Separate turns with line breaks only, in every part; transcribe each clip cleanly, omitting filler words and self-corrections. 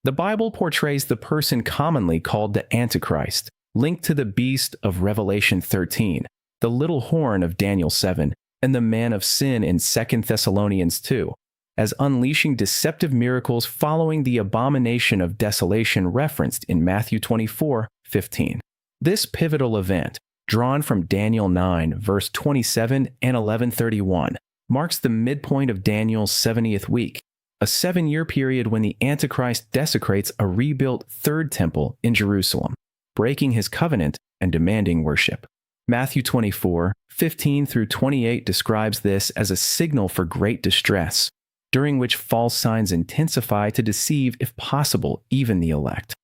The Bible portrays the person commonly called the Antichrist, linked to the beast of Revelation 13, the little horn of Daniel 7, and the man of sin in 2 Thessalonians 2, as unleashing deceptive miracles following the abomination of desolation referenced in Matthew 24:15. This pivotal event, drawn from Daniel 9, verse 27 and 11:31, marks the midpoint of Daniel's 70th week, a 7-year period when the Antichrist desecrates a rebuilt third temple in Jerusalem, breaking his covenant and demanding worship. Matthew 24:15 through 28 describes this as a signal for great distress, during which false signs intensify to deceive, if possible, even the elect.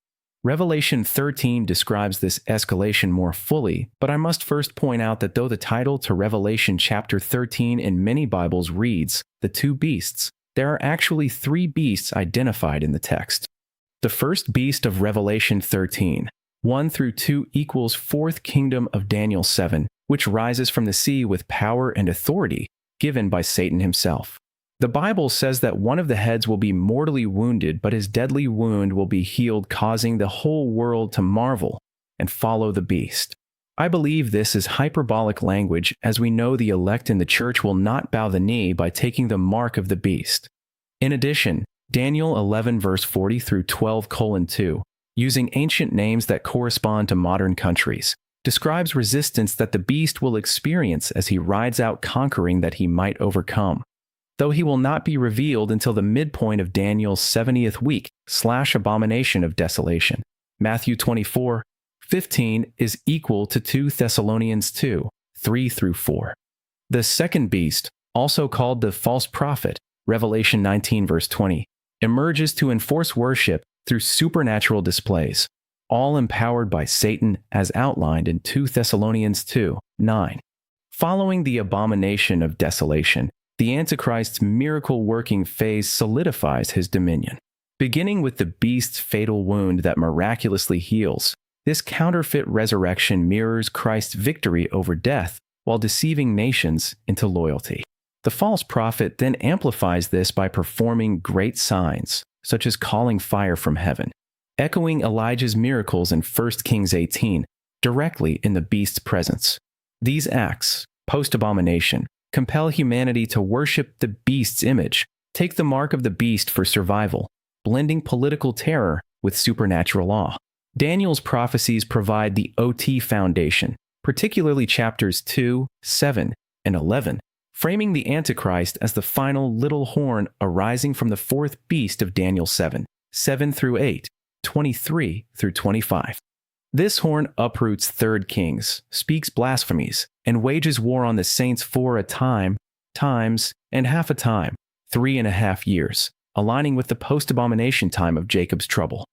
Revelation 13 describes this escalation more fully, but I must first point out that though the title to Revelation chapter 13 in many Bibles reads, "The Two Beasts," there are actually 3 beasts identified in the text. The first beast of Revelation 13, 1 through 2, equals fourth kingdom of Daniel 7, which rises from the sea with power and authority given by Satan himself. The Bible says that one of the heads will be mortally wounded, but his deadly wound will be healed, causing the whole world to marvel and follow the beast. I believe this is hyperbolic language, as we know the elect in the church will not bow the knee by taking the mark of the beast. In addition, Daniel 11 verse 40 through 12:2, using ancient names that correspond to modern countries, describes resistance that the beast will experience as he rides out conquering that he might overcome, though he will not be revealed until the midpoint of Daniel's 70th week / abomination of desolation. Matthew 24:15 is equal to 2 Thessalonians 2:3 through 4. The second beast, also called the false prophet, Revelation 19 verse 20, emerges to enforce worship through supernatural displays, all empowered by Satan as outlined in 2 Thessalonians 2:9. Following the abomination of desolation, the Antichrist's miracle-working phase solidifies his dominion. Beginning with the beast's fatal wound that miraculously heals, this counterfeit resurrection mirrors Christ's victory over death while deceiving nations into loyalty. The false prophet then amplifies this by performing great signs, such as calling fire from heaven, echoing Elijah's miracles in 1 Kings 18, directly in the beast's presence. These acts, post-abomination, compel humanity to worship the beast's image, take the mark of the beast for survival, blending political terror with supernatural awe. Daniel's prophecies provide the OT foundation, particularly chapters 2, 7, and 11, framing the Antichrist as the final little horn arising from the fourth beast of Daniel 7, 7 through 8, 23 through 25. This horn uproots third kings, speaks blasphemies, and wages war on the saints for a time, times, and half a time, 3.5 years, aligning with the post-abomination time of Jacob's trouble.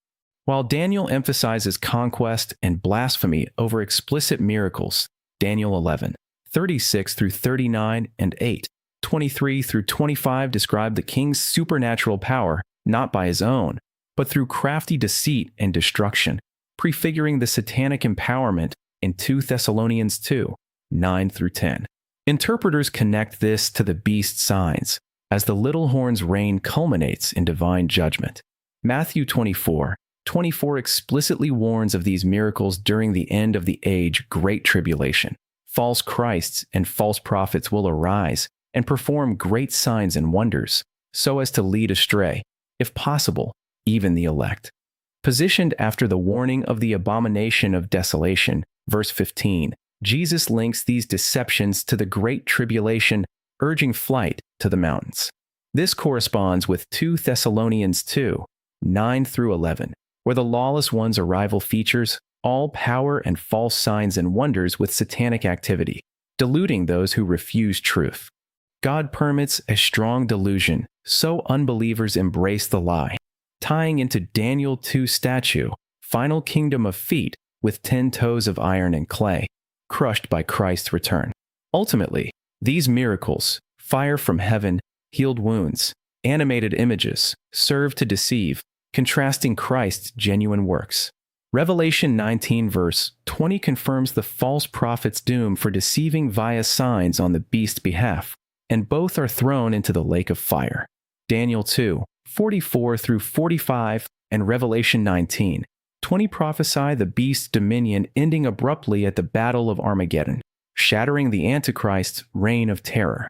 While Daniel emphasizes conquest and blasphemy over explicit miracles, Daniel 11, 36 through 39 and 8, 23 through 25 describe the king's supernatural power not by his own, but through crafty deceit and destruction, prefiguring the satanic empowerment in 2 Thessalonians 2, 9 through 10. Interpreters connect this to the beast's signs, as the little horn's reign culminates in divine judgment. Matthew 24:24 explicitly warns of these miracles during the end of the age great tribulation. False Christs and false prophets will arise and perform great signs and wonders, so as to lead astray, if possible, even the elect. Positioned after the warning of the abomination of desolation, verse 15, Jesus links these deceptions to the great tribulation, urging flight to the mountains. This corresponds with 2 Thessalonians 2, 9 through 11, where the lawless one's arrival features all power and false signs and wonders with satanic activity, deluding those who refuse truth. God permits a strong delusion, so unbelievers embrace the lie, tying into Daniel 2 statue, final kingdom of feet with 10 toes of iron and clay, crushed by Christ's return. Ultimately, these miracles, fire from heaven, healed wounds, animated images, serve to deceive, contrasting Christ's genuine works. Revelation 19 verse 20 confirms the false prophet's doom for deceiving via signs on the beast's behalf, and both are thrown into the lake of fire. Daniel 2:44 through 45 and Revelation 19. 20 prophesy the beast's dominion ending abruptly at the Battle of Armageddon, shattering the Antichrist's reign of terror.